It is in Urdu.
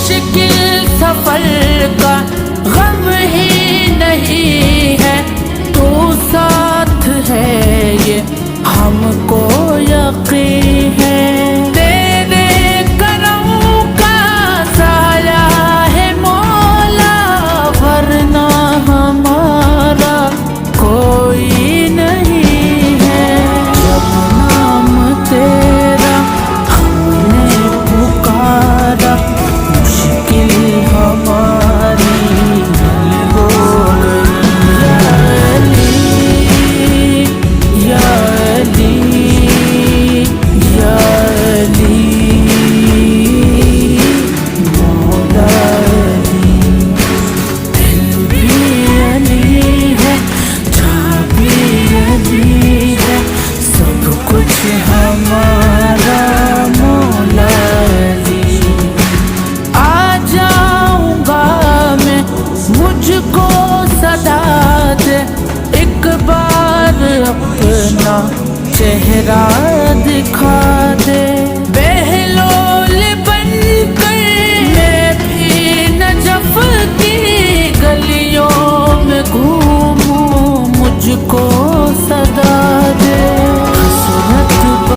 مشکل سفر کا غم ہی نہیں ہے، تو ساتھ ہے یہ ہم کو یقین ہے۔ تیرے کرم کا سایہ ہے مولا، ورنہ ہمارا کوئی نہیں ہے۔ جب نام تیرا ہم نے پکارا، مشکل ہماری حل ہو گئی۔ یا علی، یا علی، مولا علی، دل بھی علی ہے، جان بھی علی ہے، سب کچھ ہمارا مولا علی۔ آ جاؤں گا میں، مجھ کو صدا دے، ایک بار اپنا چہرہ دکھا دے۔